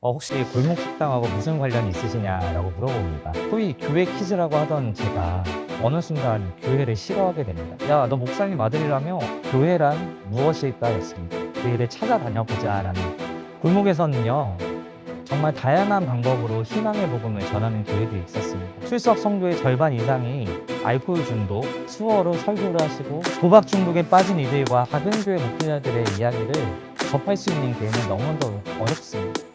혹시 골목 식당하고 무슨 관련이 있으시냐라고 물어봅니다. 소위 교회 퀴즈라고 하던 제가 어느 순간 교회를 싫어하게 됩니다. 야, 너 목사님 아들이라며 교회란 무엇일까 였습니다. 교회를 찾아다녀보자라는. 골목에서는요, 정말 다양한 방법으로 희망의 복음을 전하는 교회들이 있었습니다. 출석 성도의 절반 이상이 알코올 중독, 수어로 설교를 하시고 도박 중독에 빠진 이들과 작은 교회 목회자들의 이야기를 접할 수 있는 교회는 너무도 어렵습니다.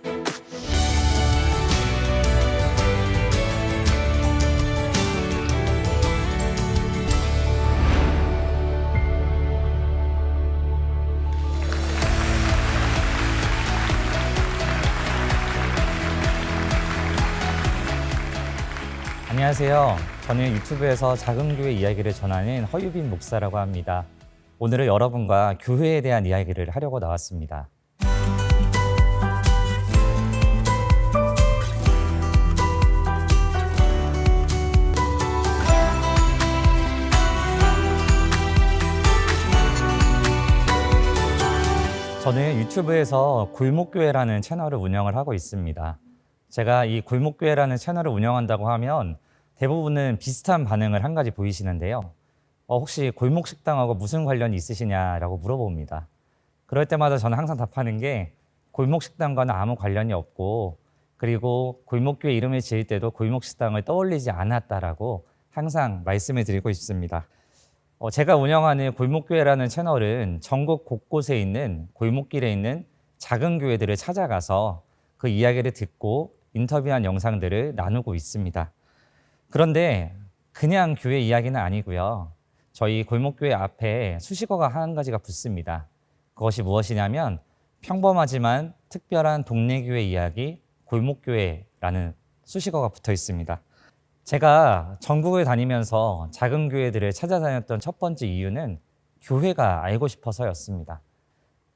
안녕하세요. 저는 유튜브에서 작은 교회 이야기를 전하는 허유빈 목사라고 합니다. 오늘은 여러분과 교회에 대한 이야기를 하려고 나왔습니다. 저는 유튜브에서 골목교회라는 채널을 운영을 하고 있습니다. 제가 이 골목교회라는 채널을 운영한다고 하면 대부분은 비슷한 반응을 한 가지 보이시는데요. 혹시 골목식당하고 무슨 관련이 있으시냐라고 물어봅니다. 그럴 때마다 저는 항상 답하는 게 골목식당과는 아무 관련이 없고, 그리고 골목교회 이름을 지을 때도 골목식당을 떠올리지 않았다라고 항상 말씀을 드리고 있습니다. 제가 운영하는 골목교회라는 채널은 전국 곳곳에 있는 골목길에 있는 작은 교회들을 찾아가서 그 이야기를 듣고 인터뷰한 영상들을 나누고 있습니다. 그런데 그냥 교회 이야기는 아니고요. 저희 골목교회 앞에 수식어가 한 가지가 붙습니다. 그것이 무엇이냐면 평범하지만 특별한 동네교회 이야기 골목교회라는 수식어가 붙어 있습니다. 제가 전국을 다니면서 작은 교회들을 찾아다녔던 첫 번째 이유는 교회가 알고 싶어서였습니다.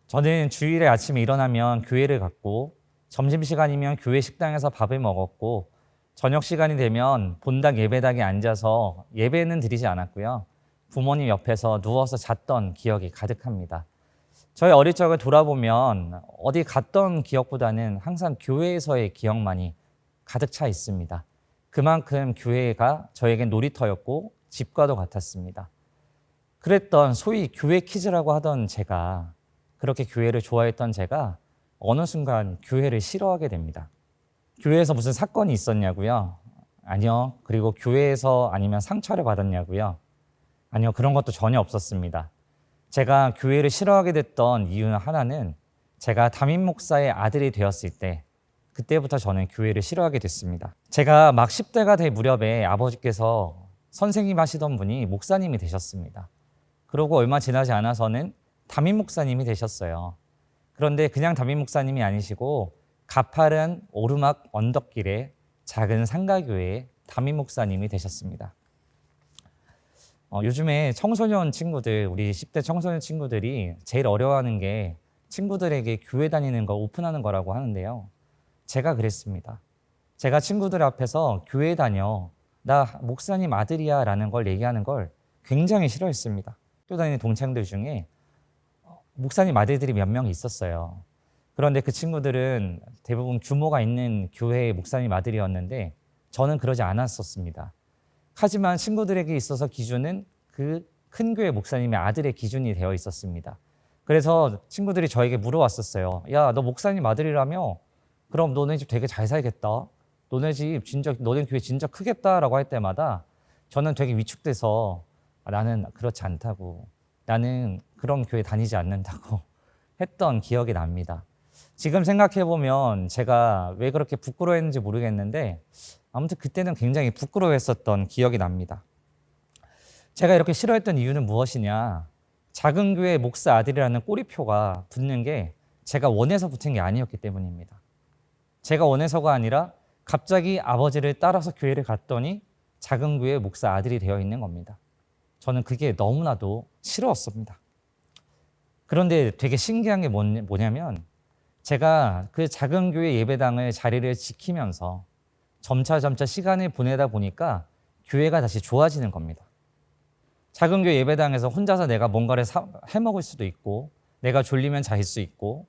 저는 주일에 아침에 일어나면 교회를 갔고, 점심시간이면 교회 식당에서 밥을 먹었고, 저녁 시간이 되면 본당 예배당에 앉아서 예배는 드리지 않았고요. 부모님 옆에서 누워서 잤던 기억이 가득합니다. 저희 어릴 적을 돌아보면 어디 갔던 기억보다는 항상 교회에서의 기억만이 가득 차 있습니다. 그만큼 교회가 저에겐 놀이터였고 집과도 같았습니다. 그랬던 소위 교회 퀴즈라고 하던 제가, 그렇게 교회를 좋아했던 제가 어느 순간 교회를 싫어하게 됩니다. 교회에서 무슨 사건이 있었냐고요? 아니요. 그리고 교회에서 아니면 상처를 받았냐고요? 아니요. 그런 것도 전혀 없었습니다. 제가 교회를 싫어하게 됐던 이유 하나는 제가 담임 목사의 아들이 되었을 때, 그때부터 저는 교회를 싫어하게 됐습니다. 제가 막 10대가 될 무렵에 아버지께서 선생님 하시던 분이 목사님이 되셨습니다. 그러고 얼마 지나지 않아서는 담임 목사님이 되셨어요. 그런데 그냥 담임 목사님이 아니시고 가파른 오르막 언덕길에 작은 상가교회의 담임 목사님이 되셨습니다. 요즘에 청소년 친구들, 우리 10대 청소년 친구들이 제일 어려워하는 게 친구들에게 교회 다니는 거 오픈하는 거라고 하는데요. 제가 그랬습니다. 제가 친구들 앞에서 교회 다녀, 나 목사님 아들이야 라는 걸 얘기하는 걸 굉장히 싫어했습니다. 학교 다니는 동창들 중에 목사님 아들들이 몇 명 있었어요. 그런데 그 친구들은 대부분 규모가 있는 교회의 목사님 아들이었는데 저는 그러지 않았었습니다. 하지만 친구들에게 있어서 기준은 그 큰 교회 목사님의 아들의 기준이 되어 있었습니다. 그래서 친구들이 저에게 물어왔었어요. 야, 너 목사님 아들이라며? 그럼 너네 집 되게 잘 살겠다. 너네 집 진짜, 너네 교회 진짜 크겠다라고 할 때마다 저는 되게 위축돼서 나는 그렇지 않다고, 나는 그런 교회 다니지 않는다고 했던 기억이 납니다. 지금 생각해보면 제가 왜 그렇게 부끄러워했는지 모르겠는데 아무튼 그때는 굉장히 부끄러워했었던 기억이 납니다. 제가 이렇게 싫어했던 이유는 무엇이냐? 작은 교회 목사 아들이라는 꼬리표가 붙는 게 제가 원해서 붙은 게 아니었기 때문입니다. 제가 원해서가 아니라 갑자기 아버지를 따라서 교회를 갔더니 작은 교회 목사 아들이 되어 있는 겁니다. 저는 그게 너무나도 싫었습니다. 그런데 되게 신기한 게 뭐냐면 제가 그 작은 교회 예배당의 자리를 지키면서 점차 시간을 보내다 보니까 교회가 다시 좋아지는 겁니다. 작은 교회 예배당에서 혼자서 내가 뭔가를 해먹을 수도 있고, 내가 졸리면 잘 수 있고,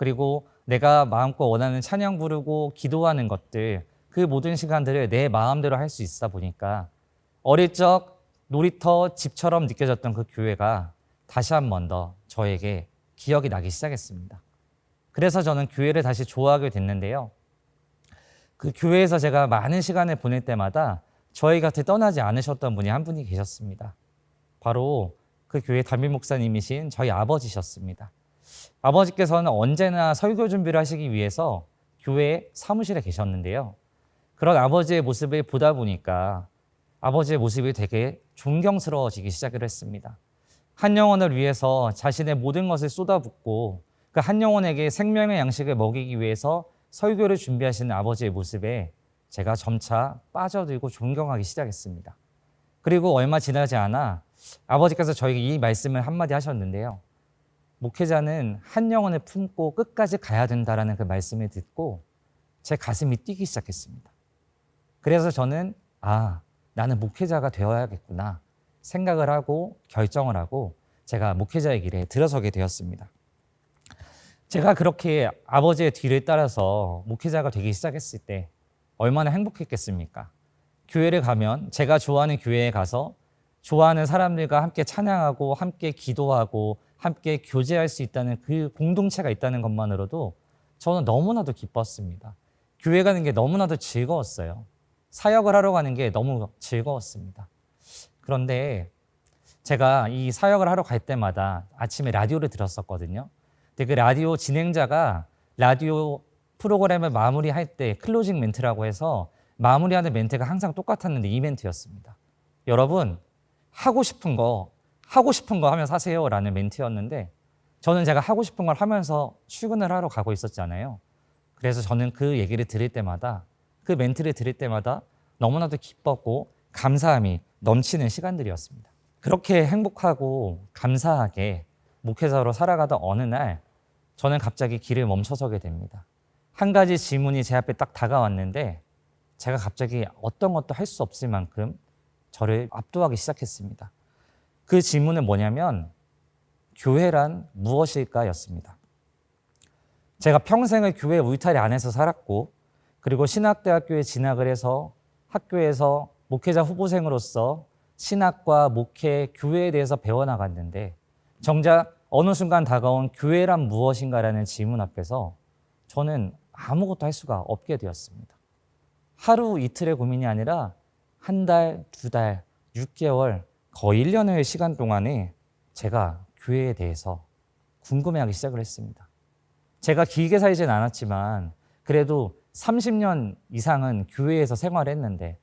그리고 내가 마음껏 원하는 찬양 부르고 기도하는 것들, 그 모든 시간들을 내 마음대로 할 수 있다 보니까 어릴 적 놀이터 집처럼 느껴졌던 그 교회가 다시 한 번 더 저에게 기억이 나기 시작했습니다. 그래서 저는 교회를 다시 좋아하게 됐는데요. 그 교회에서 제가 많은 시간을 보낼 때마다 저희 곁에 떠나지 않으셨던 분이 한 분이 계셨습니다. 바로 그 교회 담임 목사님이신 저희 아버지셨습니다. 아버지께서는 언제나 설교 준비를 하시기 위해서 교회 사무실에 계셨는데요. 그런 아버지의 모습을 보다 보니까 아버지의 모습이 되게 존경스러워지기 시작을 했습니다. 한 영혼을 위해서 자신의 모든 것을 쏟아붓고 그 한 영혼에게 생명의 양식을 먹이기 위해서 설교를 준비하시는 아버지의 모습에 제가 점차 빠져들고 존경하기 시작했습니다. 그리고 얼마 지나지 않아 아버지께서 저에게 이 말씀을 한마디 하셨는데요. 목회자는 한 영혼을 품고 끝까지 가야 된다라는 그 말씀을 듣고 제 가슴이 뛰기 시작했습니다. 그래서 저는 나는 목회자가 되어야겠구나 생각을 하고 결정을 하고 제가 목회자의 길에 들어서게 되었습니다. 제가 그렇게 아버지의 뒤를 따라서 목회자가 되기 시작했을 때 얼마나 행복했겠습니까? 교회를 가면 제가 좋아하는 교회에 가서 좋아하는 사람들과 함께 찬양하고 함께 기도하고 함께 교제할 수 있다는 그 공동체가 있다는 것만으로도 저는 너무나도 기뻤습니다. 교회 가는 게 너무나도 즐거웠어요. 사역을 하러 가는 게 너무 즐거웠습니다. 그런데 제가 이 사역을 하러 갈 때마다 아침에 라디오를 들었었거든요. 근데 그 라디오 진행자가 라디오 프로그램을 마무리할 때 클로징 멘트라고 해서 마무리하는 멘트가 항상 똑같았는데 이 멘트였습니다. 여러분, 하고 싶은 거 하면서 하세요라는 멘트였는데 저는 제가 하고 싶은 걸 하면서 출근을 하러 가고 있었잖아요. 그래서 저는 그 얘기를 들을 때마다 그 멘트를 들을 때마다 너무나도 기뻤고 감사함이 넘치는 시간들이었습니다. 그렇게 행복하고 감사하게 목회자로 살아가던 어느 날 저는 갑자기 길을 멈춰서게 됩니다. 한 가지 질문이 제 앞에 딱 다가왔는데 제가 갑자기 어떤 것도 할 수 없을 만큼 저를 압도하기 시작했습니다. 그 질문은 뭐냐면 교회란 무엇일까 였습니다. 제가 평생을 교회 울타리 안에서 살았고 그리고 신학대학교에 진학을 해서 학교에서 목회자 후보생으로서 신학과 목회, 교회에 대해서 배워나갔는데 정작 어느 순간 다가온 교회란 무엇인가라는 질문 앞에서 저는 아무것도 할 수가 없게 되었습니다. 하루 이틀의 고민이 아니라 한 달, 두 달, 6개월, 거의 1년의 시간 동안에 제가 교회에 대해서 궁금해하기 시작을 했습니다. 제가 길게 살진 않았지만 그래도 30년 이상은 교회에서 생활했는데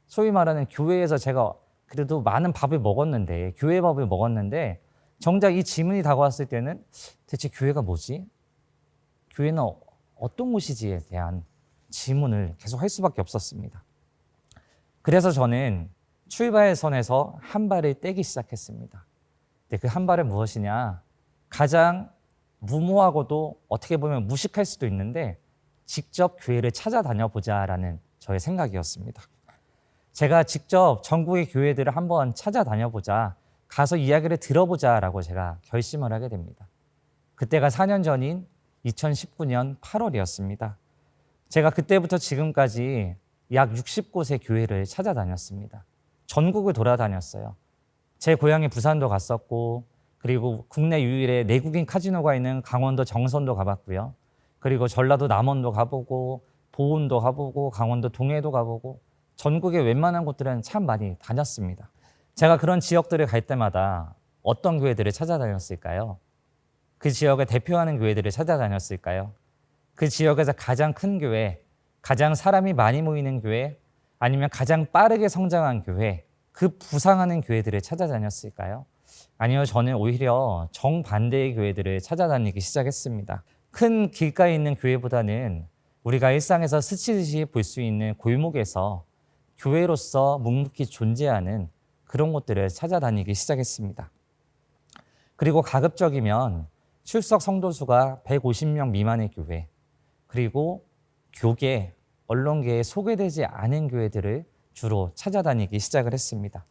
소위 말하는 교회에서 제가 그래도 많은 밥을 먹었는데 교회 밥을 먹었는데 정작 이 질문이 다가왔을 때는 대체 교회가 뭐지? 교회는 어떤 곳이지에 대한 질문을 계속 할 수밖에 없었습니다. 그래서 저는 출발선에서 한 발을 떼기 시작했습니다. 근데 그 한 발은 무엇이냐? 가장 무모하고도 어떻게 보면 무식할 수도 있는데 직접 교회를 찾아다녀 보자라는 저의 생각이었습니다. 제가 직접 전국의 교회들을 한번 찾아다녀 보자, 가서 이야기를 들어보자라고 제가 결심을 하게 됩니다. 그때가 4년 전인 2019년 8월이었습니다. 제가 그때부터 지금까지 약 60곳의 교회를 찾아다녔습니다. 전국을 돌아다녔어요. 제 고향의 부산도 갔었고 그리고 국내 유일의 내국인 카지노가 있는 강원도 정선도 가봤고요. 그리고 전라도 남원도 가보고 보은도 가보고 강원도 동해도 가보고 전국의 웬만한 곳들은 참 많이 다녔습니다. 제가 그런 지역들을 갈 때마다 어떤 교회들을 찾아다녔을까요? 그 지역을 대표하는 교회들을 찾아다녔을까요? 그 지역에서 가장 큰 교회, 가장 사람이 많이 모이는 교회, 아니면 가장 빠르게 성장한 교회, 그 부상하는 교회들을 찾아다녔을까요? 아니요, 저는 오히려 정반대의 교회들을 찾아다니기 시작했습니다. 큰 길가에 있는 교회보다는 우리가 일상에서 스치듯이 볼 수 있는 골목에서 교회로서 묵묵히 존재하는 그런 곳들을 찾아다니기 시작했습니다. 그리고 가급적이면 출석 성도 수가 150명 미만의 교회, 그리고 교계, 언론계에 소개되지 않은 교회들을 주로 찾아다니기 시작을 했습니다.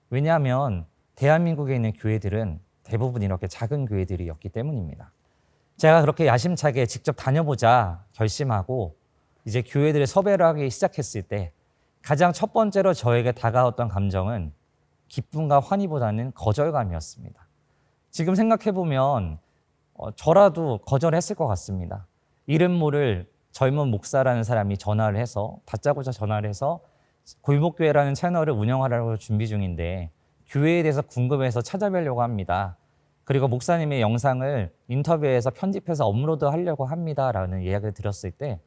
왜냐하면 대한민국에 있는 교회들은 대부분 이렇게 작은 교회들이었기 때문입니다. 제가 그렇게 야심차게 직접 다녀보자 결심하고 이제 교회들의 섭외를 하기 시작했을 때 가장 첫 번째로 저에게 다가왔던 감정은 기쁨과 환희보다는 거절감이었습니다. 지금 생각해보면 저라도 거절했을 것 같습니다. 이름 모를 젊은 목사라는 사람이 다짜고짜 전화를 해서 골목교회라는 채널을 운영하려고 준비 중인데 교회에 대해서 궁금해서 찾아뵈려고 합니다. 그리고 목사님의 영상을 인터뷰에서 편집해서 업로드 하려고 합니다라는 이야기를 들었을 때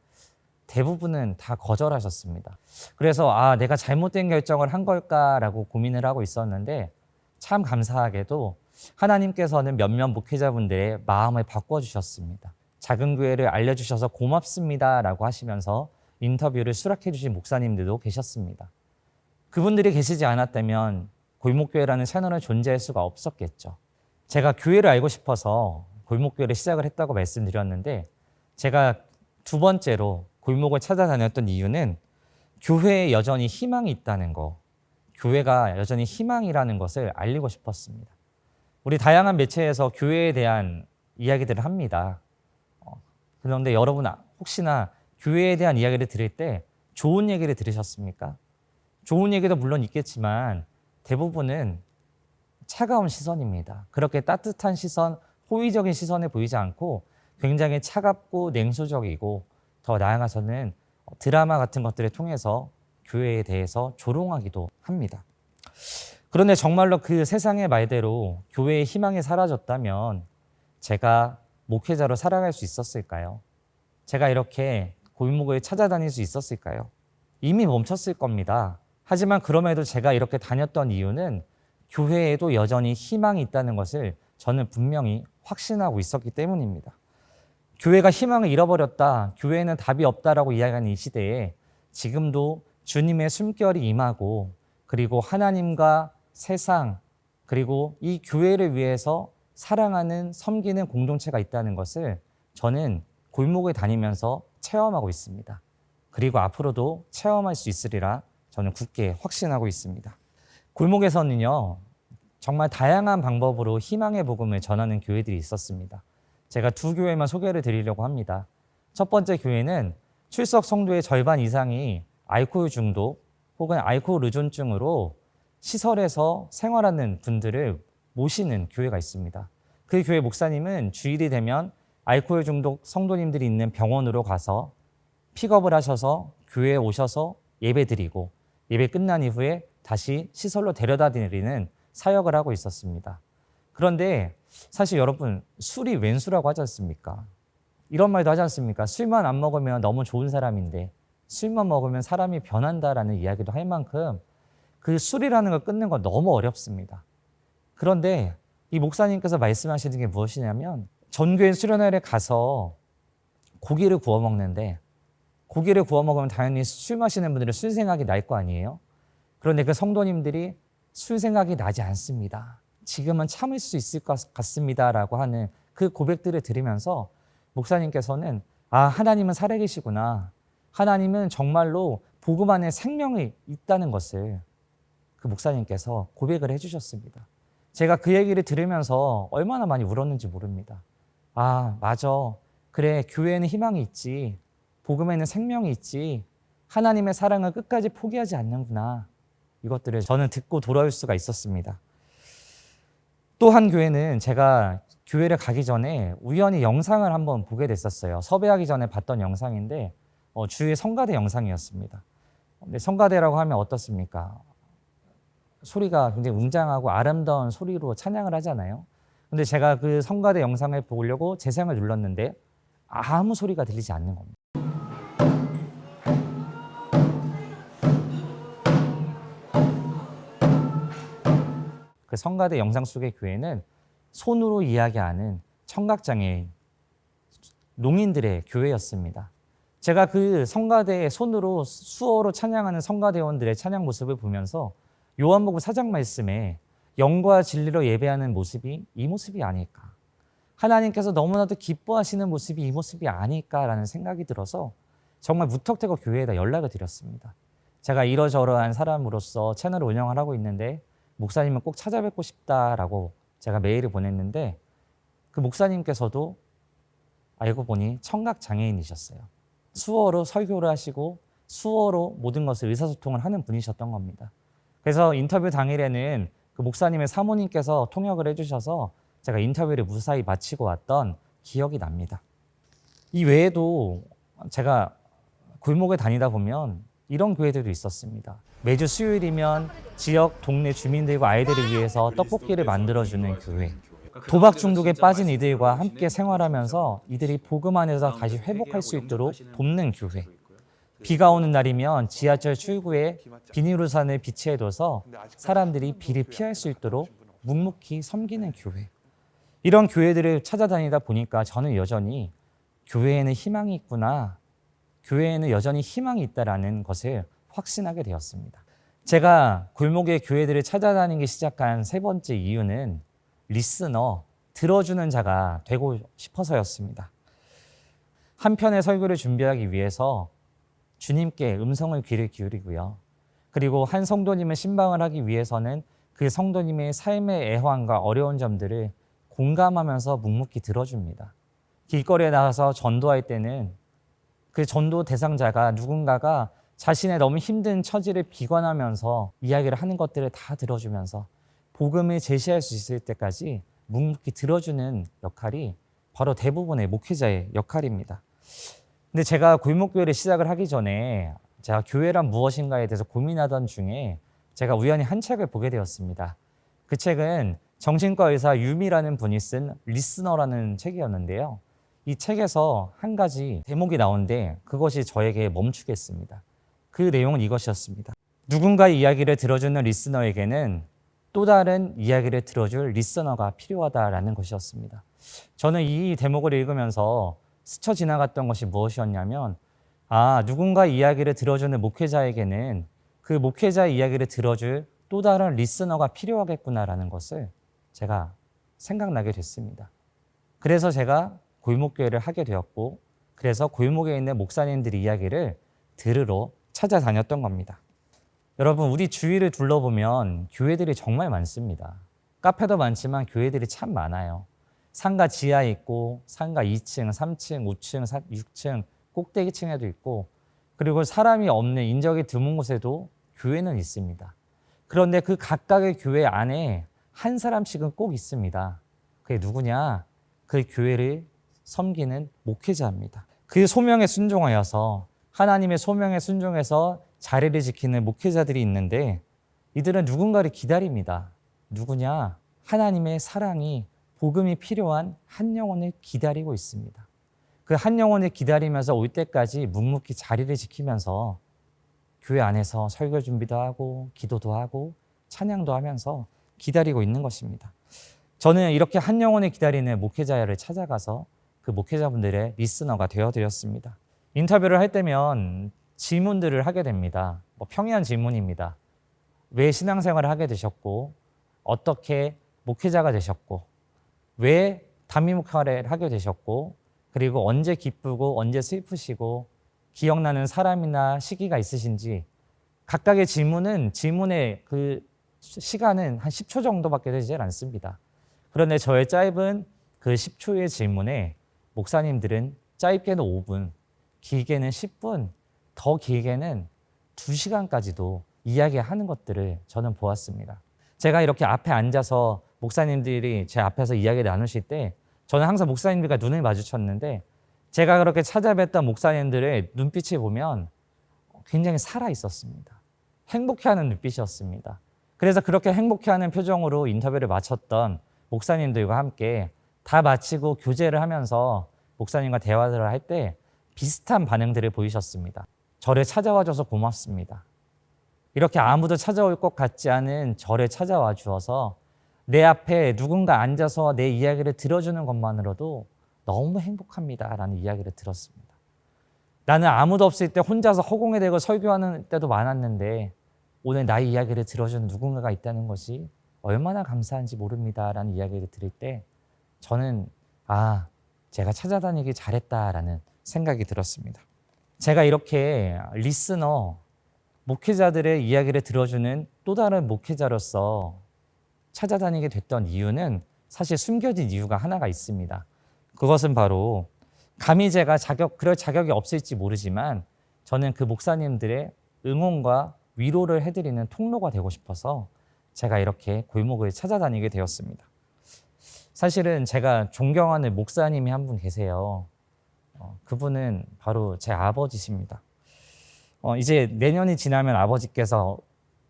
대부분은 다 거절하셨습니다. 그래서 내가 잘못된 결정을 한 걸까라고 고민을 하고 있었는데 참 감사하게도 하나님께서는 몇몇 목회자분들의 마음을 바꿔주셨습니다. 작은 교회를 알려주셔서 고맙습니다라고 하시면서 인터뷰를 수락해 주신 목사님들도 계셨습니다. 그분들이 계시지 않았다면 골목교회라는 채널은 존재할 수가 없었겠죠. 제가 교회를 알고 싶어서 골목교회를 시작을 했다고 말씀드렸는데 제가 두 번째로 골목을 찾아다녔던 이유는 교회에 여전히 희망이 있다는 거, 교회가 여전히 희망이라는 것을 알리고 싶었습니다. 우리 다양한 매체에서 교회에 대한 이야기들을 합니다. 그런데 여러분 혹시나 교회에 대한 이야기를 들을 때 좋은 얘기를 들으셨습니까? 좋은 얘기도 물론 있겠지만 대부분은 차가운 시선입니다. 그렇게 따뜻한 시선, 호의적인 시선에 보이지 않고 굉장히 차갑고 냉소적이고 더 나아가서는 드라마 같은 것들을 통해서 교회에 대해서 조롱하기도 합니다. 그런데 정말로 그 세상의 말대로 교회의 희망이 사라졌다면 제가 목회자로 살아갈 수 있었을까요? 제가 이렇게 골목을 찾아다닐 수 있었을까요? 이미 멈췄을 겁니다. 하지만 그럼에도 제가 이렇게 다녔던 이유는 교회에도 여전히 희망이 있다는 것을 저는 분명히 확신하고 있었기 때문입니다. 교회가 희망을 잃어버렸다, 교회에는 답이 없다라고 이야기하는 이 시대에 지금도 주님의 숨결이 임하고 그리고 하나님과 세상 그리고 이 교회를 위해서 사랑하는 섬기는 공동체가 있다는 것을 저는 골목에 다니면서 체험하고 있습니다. 그리고 앞으로도 체험할 수 있으리라 저는 굳게 확신하고 있습니다. 골목에서는요, 정말 다양한 방법으로 희망의 복음을 전하는 교회들이 있었습니다. 제가 두 교회만 소개를 드리려고 합니다. 첫 번째 교회는 출석 성도의 절반 이상이 알코올 중독 혹은 알코올 의존증으로 시설에서 생활하는 분들을 모시는 교회가 있습니다. 그 교회 목사님은 주일이 되면 알코올 중독 성도님들이 있는 병원으로 가서 픽업을 하셔서 교회에 오셔서 예배 드리고 예배 끝난 이후에 다시 시설로 데려다 드리는 사역을 하고 있었습니다. 그런데 사실 여러분, 술이 웬수라고 하지 않습니까? 이런 말도 하지 않습니까? 술만 안 먹으면 너무 좋은 사람인데 술만 먹으면 사람이 변한다라는 이야기도 할 만큼 그 술이라는 걸 끊는 건 너무 어렵습니다. 그런데 이 목사님께서 말씀하시는 게 무엇이냐면 전교회 수련회에 가서 고기를 구워 먹는데 고기를 구워 먹으면 당연히 술 마시는 분들은 술 생각이 날 거 아니에요? 그런데 그 성도님들이 술 생각이 나지 않습니다. 지금은 참을 수 있을 것 같습니다라고 하는 그 고백들을 들으면서 목사님께서는 하나님은 살아계시구나. 하나님은 정말로 복음 안에 생명이 있다는 것을 그 목사님께서 고백을 해주셨습니다. 제가 그 얘기를 들으면서 얼마나 많이 울었는지 모릅니다. 맞아. 그래, 교회에는 희망이 있지. 복음에는 생명이 있지. 하나님의 사랑을 끝까지 포기하지 않는구나. 이것들을 저는 듣고 돌아올 수가 있었습니다. 또 한 교회는 제가 교회를 가기 전에 우연히 영상을 한번 보게 됐었어요. 섭외하기 전에 봤던 영상인데 주의 성가대 영상이었습니다. 근데 성가대라고 하면 어떻습니까? 소리가 굉장히 웅장하고 아름다운 소리로 찬양을 하잖아요. 근데 제가 그 성가대 영상을 보려고 재생을 눌렀는데 아무 소리가 들리지 않는 겁니다. 그 성가대 영상 속의 교회는 손으로 이야기하는 청각장애인 농인들의 교회였습니다. 제가 그 성가대의 손으로 수어로 찬양하는 성가대원들의 찬양 모습을 보면서 요한복음 4장 말씀에 영과 진리로 예배하는 모습이 이 모습이 아닐까. 하나님께서 너무나도 기뻐하시는 모습이 이 모습이 아닐까라는 생각이 들어서 정말 무턱대고 교회에다 연락을 드렸습니다. 제가 이러저러한 사람으로서 채널을 운영을 하고 있는데 목사님을 꼭 찾아뵙고 싶다라고 제가 메일을 보냈는데 그 목사님께서도 알고 보니 청각 장애인이셨어요. 수어로 설교를 하시고 수어로 모든 것을 의사소통을 하는 분이셨던 겁니다. 그래서 인터뷰 당일에는 그 목사님의 사모님께서 통역을 해주셔서 제가 인터뷰를 무사히 마치고 왔던 기억이 납니다. 이 외에도 제가 골목에 다니다 보면 이런 교회들도 있었습니다. 매주 수요일이면 지역 동네 주민들과 아이들을 위해서 떡볶이를 만들어주는 교회. 도박 중독에 빠진 이들과 함께 생활하면서 이들이 복음 안에서 다시 회복할 수 있도록 돕는 교회. 비가 오는 날이면 지하철 출구에 비닐우산을 비치해둬서 사람들이 비를 피할 수 있도록 묵묵히 섬기는 교회. 이런 교회들을 찾아다니다 보니까 저는 여전히 교회에는 희망이 있구나, 교회에는 여전히 희망이 있다라는 것을 확신하게 되었습니다. 제가 골목의 교회들을 찾아다니기 시작한 세 번째 이유는 리스너, 들어주는 자가 되고 싶어서였습니다. 한 편의 설교를 준비하기 위해서 주님께 음성을 귀를 기울이고요. 그리고 한 성도님을 신방을 하기 위해서는 그 성도님의 삶의 애환과 어려운 점들을 공감하면서 묵묵히 들어줍니다. 길거리에 나가서 전도할 때는 그 전도 대상자가 누군가가 자신의 너무 힘든 처지를 비관하면서 이야기를 하는 것들을 다 들어주면서 복음을 제시할 수 있을 때까지 묵묵히 들어주는 역할이 바로 대부분의 목회자의 역할입니다. 근데 제가 골목교회를 시작을 하기 전에 제가 교회란 무엇인가에 대해서 고민하던 중에 제가 우연히 한 책을 보게 되었습니다. 그 책은 정신과 의사 유미라는 분이 쓴 리스너라는 책이었는데요. 이 책에서 한 가지 대목이 나오는데 그것이 저에게 멈추게 했습니다. 그 내용은 이것이었습니다. 누군가의 이야기를 들어주는 리스너에게는 또 다른 이야기를 들어줄 리스너가 필요하다라는 것이었습니다. 저는 이 대목을 읽으면서 스쳐 지나갔던 것이 무엇이었냐면, 누군가의 이야기를 들어주는 목회자에게는 그 목회자의 이야기를 들어줄 또 다른 리스너가 필요하겠구나라는 것을 제가 생각나게 됐습니다. 그래서 제가 골목교회를 하게 되었고, 그래서 골목에 있는 목사님들의 이야기를 들으러 찾아다녔던 겁니다. 여러분, 우리 주위를 둘러보면 교회들이 정말 많습니다. 카페도 많지만 교회들이 참 많아요. 상가 지하에 있고 상가 2층, 3층, 5층, 6층, 꼭대기층에도 있고, 그리고 사람이 없는 인적이 드문 곳에도 교회는 있습니다. 그런데 그 각각의 교회 안에 한 사람씩은 꼭 있습니다. 그게 누구냐? 그 교회를 섬기는 목회자입니다. 그 소명에 순종하여서 하나님의 소명에 순종해서 자리를 지키는 목회자들이 있는데 이들은 누군가를 기다립니다. 누구냐? 하나님의 사랑이, 복음이 필요한 한 영혼을 기다리고 있습니다. 그 한 영혼을 기다리면서 올 때까지 묵묵히 자리를 지키면서 교회 안에서 설교 준비도 하고 기도도 하고 찬양도 하면서 기다리고 있는 것입니다. 저는 이렇게 한 영혼을 기다리는 목회자를 찾아가서 그 목회자분들의 리스너가 되어드렸습니다. 인터뷰를 할 때면 질문들을 하게 됩니다. 평이한 질문입니다. 왜 신앙생활을 하게 되셨고, 어떻게 목회자가 되셨고, 왜 단미목회를 하게 되셨고, 그리고 언제 기쁘고 언제 슬프시고 기억나는 사람이나 시기가 있으신지, 각각의 질문의 그 시간은 한 10초 정도밖에 되지 않습니다. 그런데 저의 짧은 그 10초의 질문에 목사님들은 짧게는 5분, 길게는 10분, 더 길게는 2시간까지도 이야기하는 것들을 저는 보았습니다. 제가 이렇게 앞에 앉아서 목사님들이 제 앞에서 이야기 나누실 때 저는 항상 목사님들과 눈을 마주쳤는데, 제가 그렇게 찾아뵀던 목사님들의 눈빛을 보면 굉장히 살아 있었습니다. 행복해하는 눈빛이었습니다. 그래서 그렇게 행복해하는 표정으로 인터뷰를 마쳤던 목사님들과 함께 다 마치고 교제를 하면서 목사님과 대화를 할 때 비슷한 반응들을 보이셨습니다. 저를 찾아와줘서 고맙습니다. 이렇게 아무도 찾아올 것 같지 않은 저를 찾아와 주어서 내 앞에 누군가 앉아서 내 이야기를 들어주는 것만으로도 너무 행복합니다라는 이야기를 들었습니다. 나는 아무도 없을 때 혼자서 허공에 대고 설교하는 때도 많았는데 오늘 나의 이야기를 들어주는 누군가가 있다는 것이 얼마나 감사한지 모릅니다라는 이야기를 들을 때 저는 제가 찾아다니길 잘했다라는 생각이 들었습니다. 제가 이렇게 리스너, 목회자들의 이야기를 들어주는 또 다른 목회자로서 찾아다니게 됐던 이유는 사실 숨겨진 이유가 하나가 있습니다. 그것은 바로 감히 제가 그럴 자격이 없을지 모르지만 저는 그 목사님들의 응원과 위로를 해드리는 통로가 되고 싶어서 제가 이렇게 골목을 찾아다니게 되었습니다. 사실은 제가 존경하는 목사님이 한 분 계세요. 그분은 바로 제 아버지십니다. 이제 내년이 지나면 아버지께서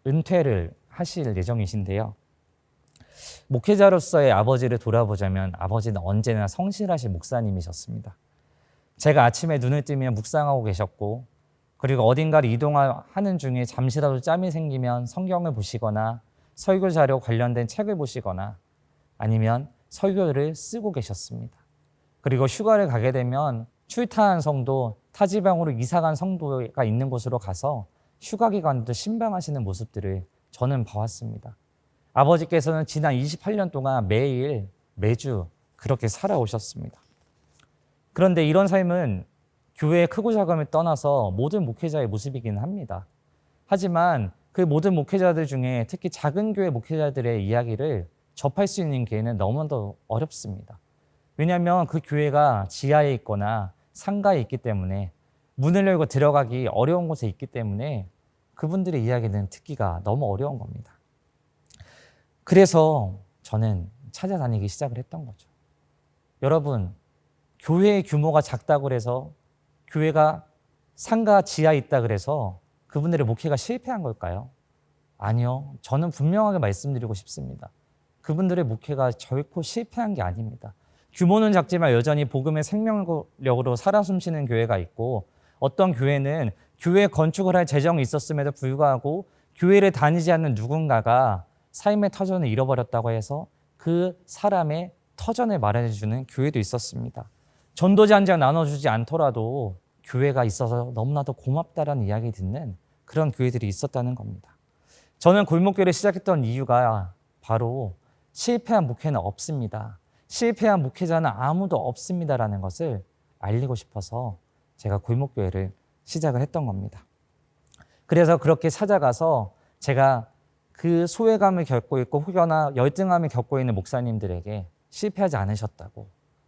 은퇴를 하실 예정이신데요. 목회자로서의 아버지를 돌아보자면 아버지는 언제나 성실하신 목사님이셨습니다. 제가 아침에 눈을 뜨면 묵상하고 계셨고, 그리고 어딘가를 이동하는 중에 잠시라도 짬이 생기면 성경을 보시거나 설교 자료 관련된 책을 보시거나 아니면 설교를 쓰고 계셨습니다. 그리고 휴가를 가게 되면 출타한 성도, 타지방으로 이사간 성도가 있는 곳으로 가서 휴가 기간도 신방하시는 모습들을 저는 봐왔습니다. 아버지께서는 지난 28년 동안 매주 그렇게 살아오셨습니다. 그런데 이런 삶은 교회의 크고 작음을 떠나서 모든 목회자의 모습이기는 합니다. 하지만 그 모든 목회자들 중에 특히 작은 교회 목회자들의 이야기를 접할 수 있는 기회는 너무나도 어렵습니다. 왜냐하면 그 교회가 지하에 있거나 상가에 있기 때문에 문을 열고 들어가기 어려운 곳에 있기 때문에 그분들의 이야기는 듣기가 너무 어려운 겁니다. 그래서 저는 찾아다니기 시작을 했던 거죠. 여러분, 교회의 규모가 작다고 해서 교회가 상가 지하에 있다 그래서 그분들의 목회가 실패한 걸까요? 아니요. 저는 분명하게 말씀드리고 싶습니다. 그분들의 목회가 결코 실패한 게 아닙니다. 규모는 작지만 여전히 복음의 생명력으로 살아 숨쉬는 교회가 있고, 어떤 교회는 교회 건축을 할 재정이 있었음에도 불구하고 교회를 다니지 않는 누군가가 삶의 터전을 잃어버렸다고 해서 그 사람의 터전을 마련해주는 교회도 있었습니다. 전도지 한 장 나눠주지 않더라도 교회가 있어서 너무나도 고맙다라는 이야기 듣는 그런 교회들이 있었다는 겁니다. 저는 골목교회를 시작했던 이유가 바로 실패한 목회는 없습니다. 실패한 목회자는 아무도 없습니다라는 것을 알리고 싶어서 제가 골목교회를 시작을 했던 겁니다. 그래서 그렇게 찾아가서 제가 그 소외감을 겪고 있고 혹여나 열등함을 겪고 있는 목사님들에게 실패하지 않으셨다고,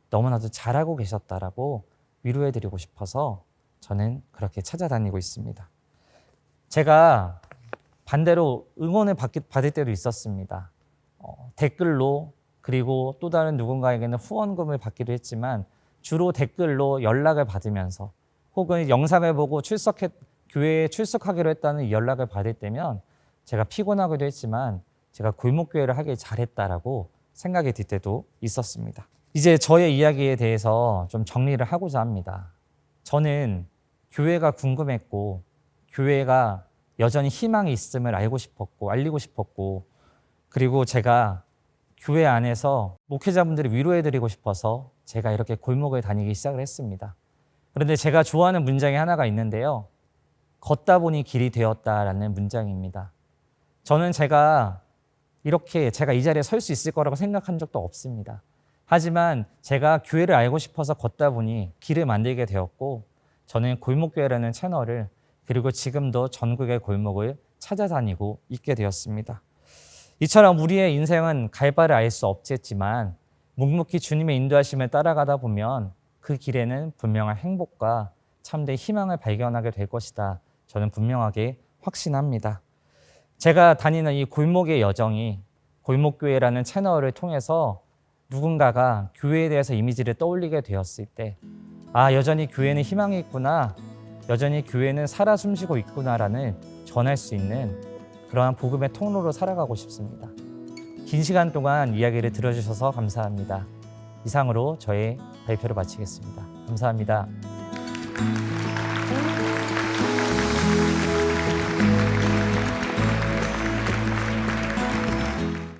너무나도 잘하고 계셨다라고 위로해드리고 싶어서 저는 그렇게 찾아다니고 있습니다. 제가 반대로 응원을 받을 때도 있었습니다. 댓글로, 그리고 또 다른 누군가에게는 후원금을 받기도 했지만 주로 댓글로 연락을 받으면서 혹은 영상을 보고 교회에 출석하기로 했다는 연락을 받을 때면 제가 피곤하기도 했지만 제가 골목교회를 하길 잘했다라고 생각이 들 때도 있었습니다. 이제 저의 이야기에 대해서 좀 정리를 하고자 합니다. 저는 교회가 궁금했고 교회가 여전히 희망이 있음을 알고 싶었고 알리고 싶었고, 그리고 제가 교회 안에서 목회자분들을 위로해드리고 싶어서 제가 이렇게 골목을 다니기 시작을 했습니다. 그런데 제가 좋아하는 문장이 하나가 있는데요. 걷다 보니 길이 되었다라는 문장입니다. 저는 제가 이 자리에 설 수 있을 거라고 생각한 적도 없습니다. 하지만 제가 교회를 알고 싶어서 걷다 보니 길을 만들게 되었고, 저는 골목교회라는 채널을, 그리고 지금도 전국의 골목을 찾아다니고 있게 되었습니다. 이처럼 우리의 인생은 갈 바를 알 수 없겠지만 묵묵히 주님의 인도하심을 따라가다 보면 그 길에는 분명한 행복과 참된 희망을 발견하게 될 것이다. 저는 분명하게 확신합니다. 제가 다니는 이 골목의 여정이 골목교회라는 채널을 통해서 누군가가 교회에 대해서 이미지를 떠올리게 되었을 때, 여전히 교회는 희망이 있구나, 여전히 교회는 살아 숨쉬고 있구나라는 전할 수 있는 그러한 복음의 통로로 살아가고 싶습니다. 긴 시간 동안 이야기를 들어주셔서 감사합니다. 이상으로 저의 발표를 마치겠습니다. 감사합니다.